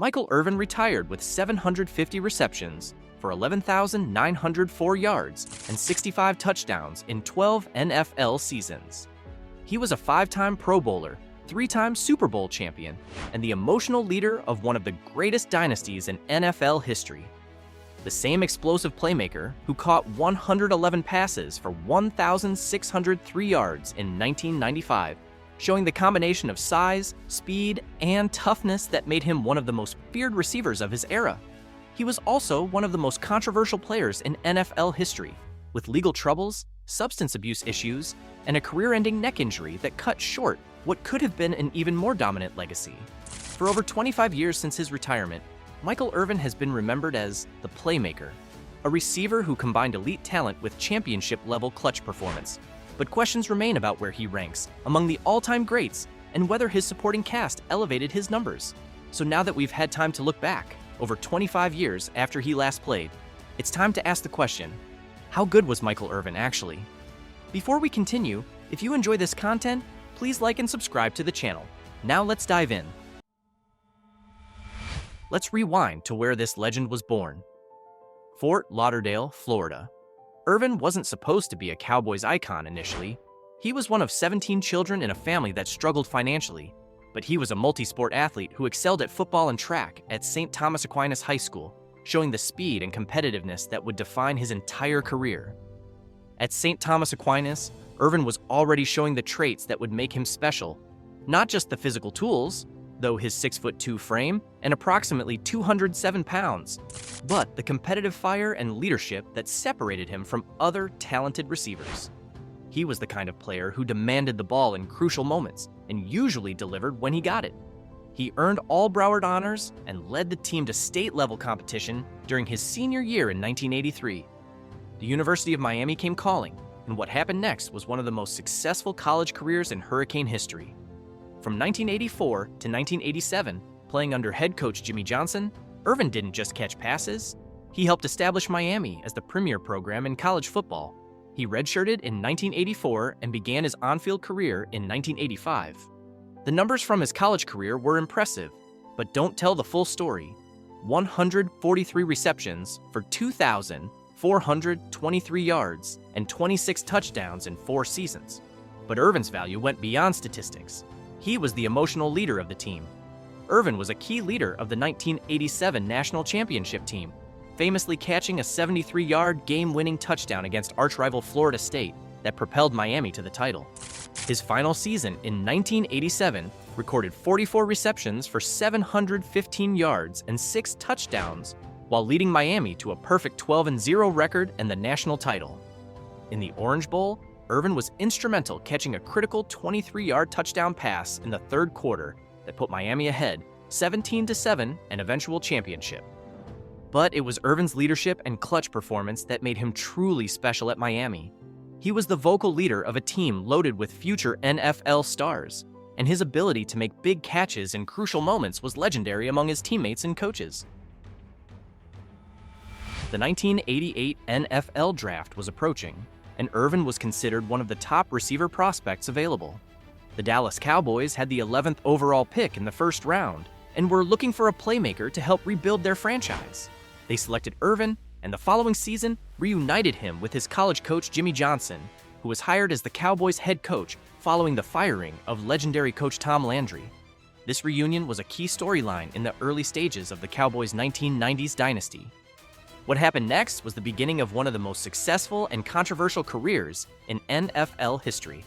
Michael Irvin retired with 750 receptions for 11,904 yards and 65 touchdowns in 12 NFL seasons. He was a 5-time Pro Bowler, 3-time Super Bowl champion, and the emotional leader of one of the greatest dynasties in NFL history. The same explosive playmaker who caught 111 passes for 1,603 yards in 1995, showing the combination of size, speed, and toughness that made him one of the most feared receivers of his era. He was also one of the most controversial players in NFL history, with legal troubles, substance abuse issues, and a career-ending neck injury that cut short what could have been an even more dominant legacy. For over 25 years since his retirement, Michael Irvin has been remembered as the playmaker, a receiver who combined elite talent with championship-level clutch performance. But questions remain about where he ranks among the all-time greats and whether his supporting cast elevated his numbers. So now that we've had time to look back, over 25 years after he last played, it's time to ask the question, how good was Michael Irvin actually? Before we continue, if you enjoy this content, please like and subscribe to the channel. Now let's dive in. Let's rewind to where this legend was born. Fort Lauderdale, Florida. Irvin wasn't supposed to be a Cowboys icon initially. He was one of 17 children in a family that struggled financially, but he was a multi-sport athlete who excelled at football and track at St. Thomas Aquinas High School, showing the speed and competitiveness that would define his entire career. At St. Thomas Aquinas, Irvin was already showing the traits that would make him special, not just the physical tools, though his 6'2" frame and approximately 207 pounds, but the competitive fire and leadership that separated him from other talented receivers. He was the kind of player who demanded the ball in crucial moments and usually delivered when he got it. He earned all Broward honors and led the team to state-level competition during his senior year in 1983. The University of Miami came calling, and what happened next was one of the most successful college careers in Hurricane history. From 1984 to 1987, playing under head coach Jimmy Johnson, Irvin didn't just catch passes. He helped establish Miami as the premier program in college football. He redshirted in 1984 and began his on-field career in 1985. The numbers from his college career were impressive, but don't tell the full story. 143 receptions for 2,423 yards and 26 touchdowns in 4 seasons. But Irvin's value went beyond statistics. He was the emotional leader of the team. Irvin was a key leader of the 1987 National Championship team, famously catching a 73-yard game-winning touchdown against arch-rival Florida State that propelled Miami to the title. His final season in 1987 recorded 44 receptions for 715 yards and 6 touchdowns, while leading Miami to a perfect 12-0 record and the national title. In the Orange Bowl, Irvin was instrumental catching a critical 23-yard touchdown pass in the third quarter that put Miami ahead 17-7 an eventual championship. But it was Irvin's leadership and clutch performance that made him truly special at Miami. He was the vocal leader of a team loaded with future NFL stars, and his ability to make big catches in crucial moments was legendary among his teammates and coaches. The 1988 NFL Draft was approaching, and Irvin was considered one of the top receiver prospects available. The Dallas Cowboys had the 11th overall pick in the first round and were looking for a playmaker to help rebuild their franchise. They selected Irvin, and the following season reunited him with his college coach Jimmy Johnson, who was hired as the Cowboys' head coach following the firing of legendary coach Tom Landry. This reunion was a key storyline in the early stages of the Cowboys' 1990s dynasty. What happened next was the beginning of one of the most successful and controversial careers in NFL history.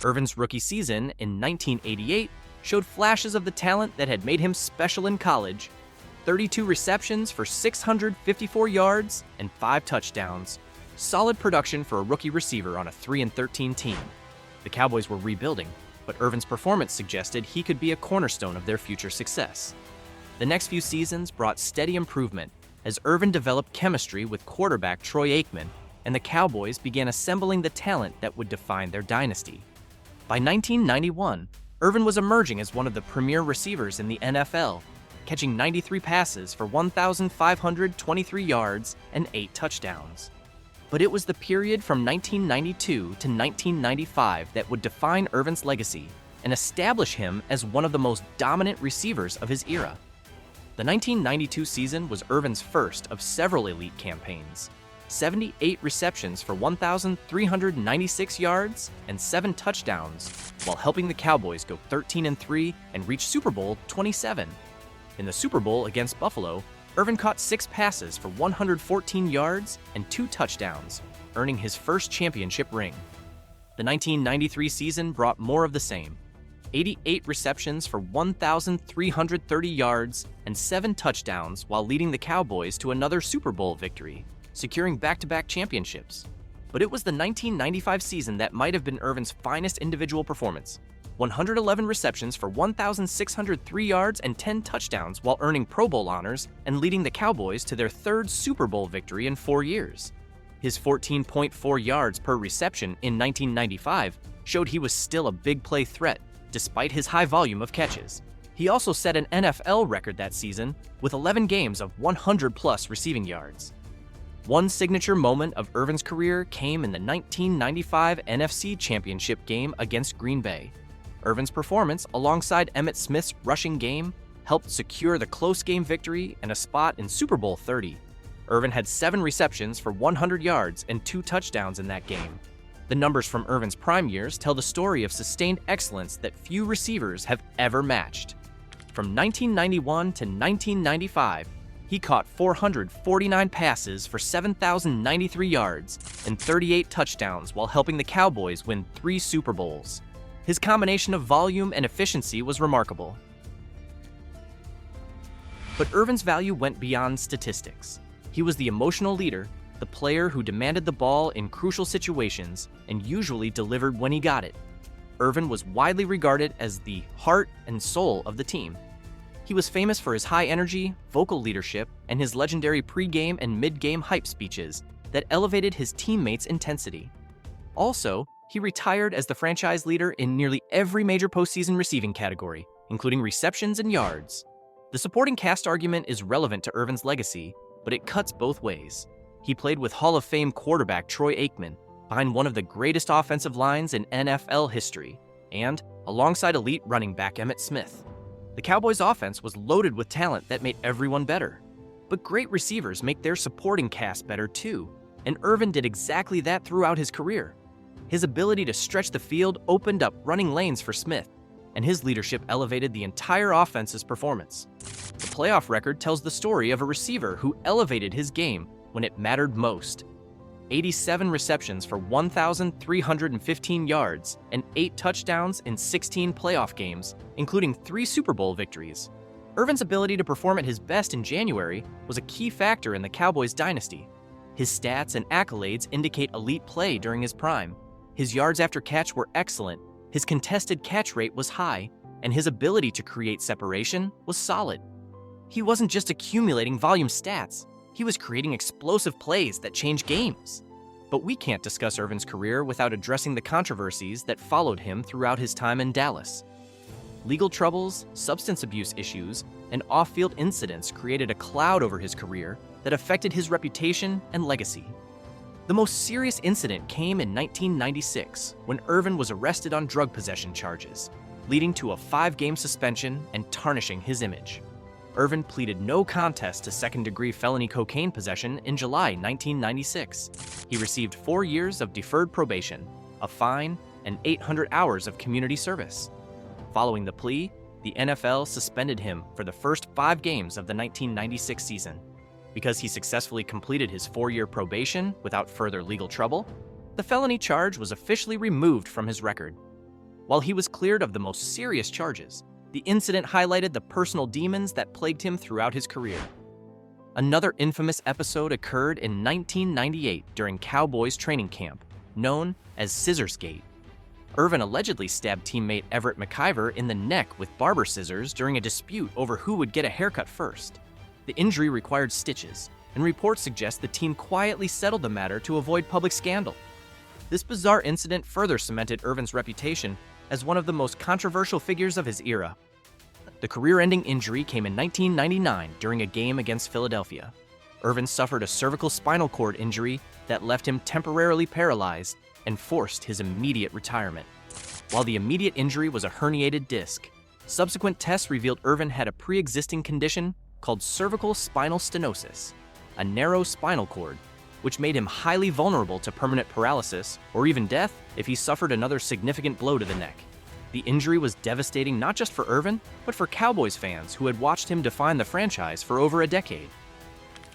Irvin's rookie season in 1988 showed flashes of the talent that had made him special in college. 32 receptions for 654 yards and 5 touchdowns. Solid production for a rookie receiver on a 3-13 team. The Cowboys were rebuilding, but Irvin's performance suggested he could be a cornerstone of their future success. The next few seasons brought steady improvement as Irvin developed chemistry with quarterback Troy Aikman, and the Cowboys began assembling the talent that would define their dynasty. By 1991, Irvin was emerging as one of the premier receivers in the NFL, catching 93 passes for 1,523 yards and 8 touchdowns. But it was the period from 1992 to 1995 that would define Irvin's legacy and establish him as one of the most dominant receivers of his era. The 1992 season was Irvin's first of several elite campaigns. 78 receptions for 1,396 yards and 7 touchdowns, while helping the Cowboys go 13-3 and reach Super Bowl 27. In the Super Bowl against Buffalo, Irvin caught 6 passes for 114 yards and 2 touchdowns, earning his first championship ring. The 1993 season brought more of the same. 88 receptions for 1,330 yards and 7 touchdowns while leading the Cowboys to another Super Bowl victory, securing back-to-back championships. But it was the 1995 season that might have been Irvin's finest individual performance. 111 receptions for 1,603 yards and 10 touchdowns while earning Pro Bowl honors and leading the Cowboys to their 3rd Super Bowl victory in 4 years. His 14.4 yards per reception in 1995 showed he was still a big play threat, despite his high volume of catches. He also set an NFL record that season with 11 games of 100-plus receiving yards. One signature moment of Irvin's career came in the 1995 NFC Championship game against Green Bay. Irvin's performance, alongside Emmitt Smith's rushing game, helped secure the close game victory and a spot in Super Bowl 30. Irvin had 7 receptions for 100 yards and 2 touchdowns in that game. The numbers from Irvin's prime years tell the story of sustained excellence that few receivers have ever matched. From 1991 to 1995, he caught 449 passes for 7,093 yards and 38 touchdowns while helping the Cowboys win 3 Super Bowls. His combination of volume and efficiency was remarkable. But Irvin's value went beyond statistics. He was the emotional leader, the player who demanded the ball in crucial situations and usually delivered when he got it. Irvin was widely regarded as the heart and soul of the team. He was famous for his high energy, vocal leadership, and his legendary pre-game and mid-game hype speeches that elevated his teammates' intensity. Also, he retired as the franchise leader in nearly every major postseason receiving category, including receptions and yards. The supporting cast argument is relevant to Irvin's legacy, but it cuts both ways. He played with Hall of Fame quarterback Troy Aikman behind one of the greatest offensive lines in NFL history, and alongside elite running back Emmitt Smith. The Cowboys' offense was loaded with talent that made everyone better. But great receivers make their supporting cast better too, and Irvin did exactly that throughout his career. His ability to stretch the field opened up running lanes for Smith, and his leadership elevated the entire offense's performance. The playoff record tells the story of a receiver who elevated his game when it mattered most. 87 receptions for 1,315 yards and 8 touchdowns in 16 playoff games, including 3 Super Bowl victories. Irvin's ability to perform at his best in January was a key factor in the Cowboys' dynasty. His stats and accolades indicate elite play during his prime. His yards after catch were excellent, his contested catch rate was high, and his ability to create separation was solid. He wasn't just accumulating volume stats, he was creating explosive plays that changed games. But we can't discuss Irvin's career without addressing the controversies that followed him throughout his time in Dallas. Legal troubles, substance abuse issues, and off-field incidents created a cloud over his career that affected his reputation and legacy. The most serious incident came in 1996 when Irvin was arrested on drug possession charges, leading to a 5-game suspension and tarnishing his image. Irvin pleaded no contest to second-degree felony cocaine possession in July 1996. He received 4 years of deferred probation, a fine, and 800 hours of community service. Following the plea, the NFL suspended him for the first 5 games of the 1996 season. Because he successfully completed his 4-year probation without further legal trouble, the felony charge was officially removed from his record. While he was cleared of the most serious charges, the incident highlighted the personal demons that plagued him throughout his career. Another infamous episode occurred in 1998 during Cowboys training camp, known as Scissors Gate. Irvin allegedly stabbed teammate Everett McIver in the neck with barber scissors during a dispute over who would get a haircut first. The injury required stitches, and reports suggest the team quietly settled the matter to avoid public scandal. This bizarre incident further cemented Irvin's reputation as one of the most controversial figures of his era. The career-ending injury came in 1999 during a game against Philadelphia. Irvin suffered a cervical spinal cord injury that left him temporarily paralyzed and forced his immediate retirement. While the immediate injury was a herniated disc, subsequent tests revealed Irvin had a pre-existing condition called cervical spinal stenosis, a narrow spinal cord, which made him highly vulnerable to permanent paralysis or even death if he suffered another significant blow to the neck. The injury was devastating not just for Irvin, but for Cowboys fans who had watched him define the franchise for over a decade.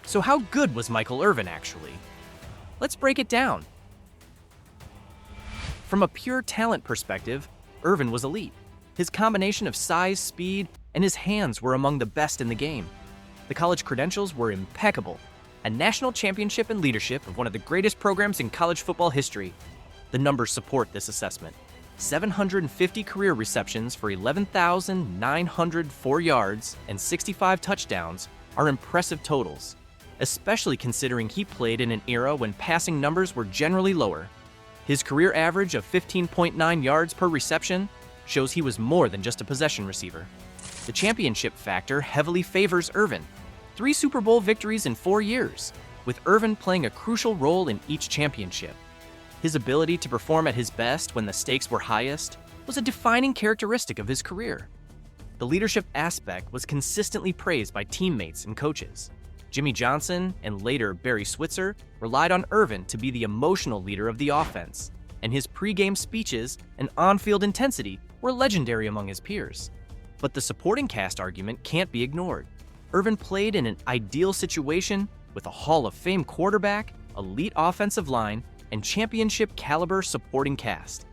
So how good was Michael Irvin actually? Let's break it down. From a pure talent perspective, Irvin was elite. His combination of size, speed, and his hands were among the best in the game. The college credentials were impeccable. A national championship in leadership of one of the greatest programs in college football history. The numbers support this assessment. 750 career receptions for 11,904 yards and 65 touchdowns are impressive totals, especially considering he played in an era when passing numbers were generally lower. His career average of 15.9 yards per reception shows he was more than just a possession receiver. The championship factor heavily favors Irvin. 3 Super Bowl victories in 4 years, with Irvin playing a crucial role in each championship. His ability to perform at his best when the stakes were highest was a defining characteristic of his career. The leadership aspect was consistently praised by teammates and coaches. Jimmy Johnson and later Barry Switzer relied on Irvin to be the emotional leader of the offense, and his pregame speeches and on-field intensity were legendary among his peers. But the supporting cast argument can't be ignored. Irvin played in an ideal situation with a Hall of Fame quarterback, elite offensive line, and championship-caliber supporting cast.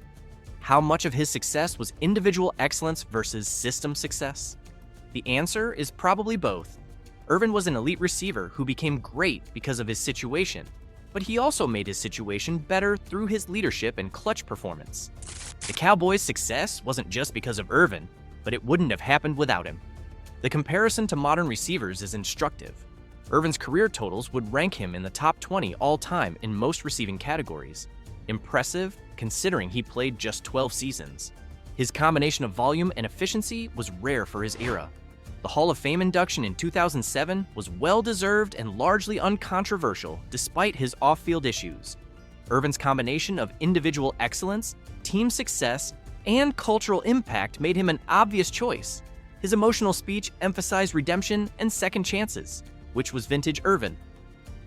How much of his success was individual excellence versus system success? The answer is probably both. Irvin was an elite receiver who became great because of his situation, but he also made his situation better through his leadership and clutch performance. The Cowboys' success wasn't just because of Irvin, but it wouldn't have happened without him. The comparison to modern receivers is instructive. Irvin's career totals would rank him in the top 20 all-time in most receiving categories. Impressive, considering he played just 12 seasons. His combination of volume and efficiency was rare for his era. The Hall of Fame induction in 2007 was well-deserved and largely uncontroversial despite his off-field issues. Irvin's combination of individual excellence, team success, and cultural impact made him an obvious choice. His emotional speech emphasized redemption and second chances, which was vintage Irvin.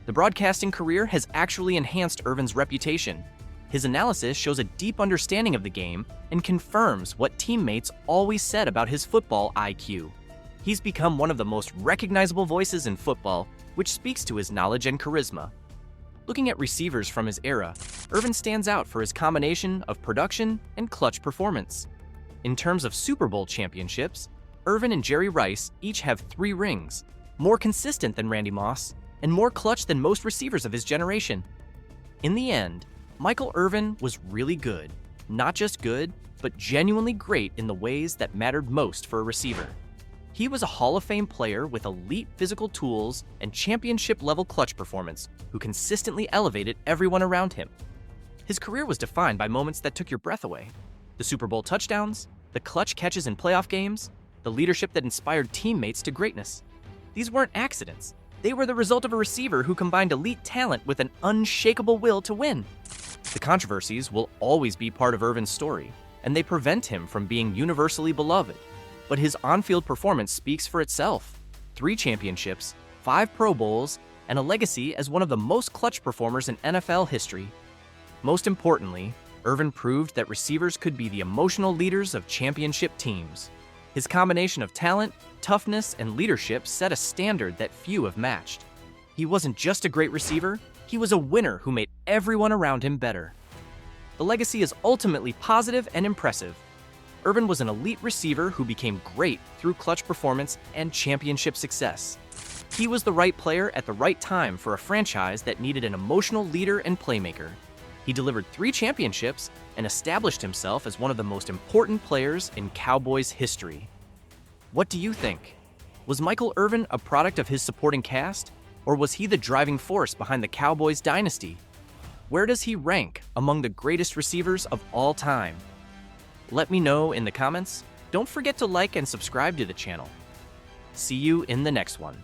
The broadcasting career has actually enhanced Irvin's reputation. His analysis shows a deep understanding of the game and confirms what teammates always said about his football IQ. He's become one of the most recognizable voices in football, which speaks to his knowledge and charisma. Looking at receivers from his era, Irvin stands out for his combination of production and clutch performance. In terms of Super Bowl championships, Irvin and Jerry Rice each have 3 rings, more consistent than Randy Moss, and more clutch than most receivers of his generation. In the end, Michael Irvin was really good. Not just good, but genuinely great in the ways that mattered most for a receiver. He was a Hall of Fame player with elite physical tools and championship-level clutch performance who consistently elevated everyone around him. His career was defined by moments that took your breath away. The Super Bowl touchdowns, the clutch catches in playoff games, the leadership that inspired teammates to greatness. These weren't accidents. They were the result of a receiver who combined elite talent with an unshakable will to win. The controversies will always be part of Irvin's story, and they prevent him from being universally beloved. But his on-field performance speaks for itself. 3 championships, 5 Pro Bowls, and a legacy as one of the most clutch performers in NFL history. Most importantly, Irvin proved that receivers could be the emotional leaders of championship teams. His combination of talent, toughness, and leadership set a standard that few have matched. He wasn't just a great receiver, he was a winner who made everyone around him better. The legacy is ultimately positive and impressive. Irvin was an elite receiver who became great through clutch performance and championship success. He was the right player at the right time for a franchise that needed an emotional leader and playmaker. He delivered 3 championships and established himself as one of the most important players in Cowboys history. What do you think? Was Michael Irvin a product of his supporting cast, or was he the driving force behind the Cowboys dynasty? Where does he rank among the greatest receivers of all time? Let me know in the comments. Don't forget to like and subscribe to the channel. See you in the next one.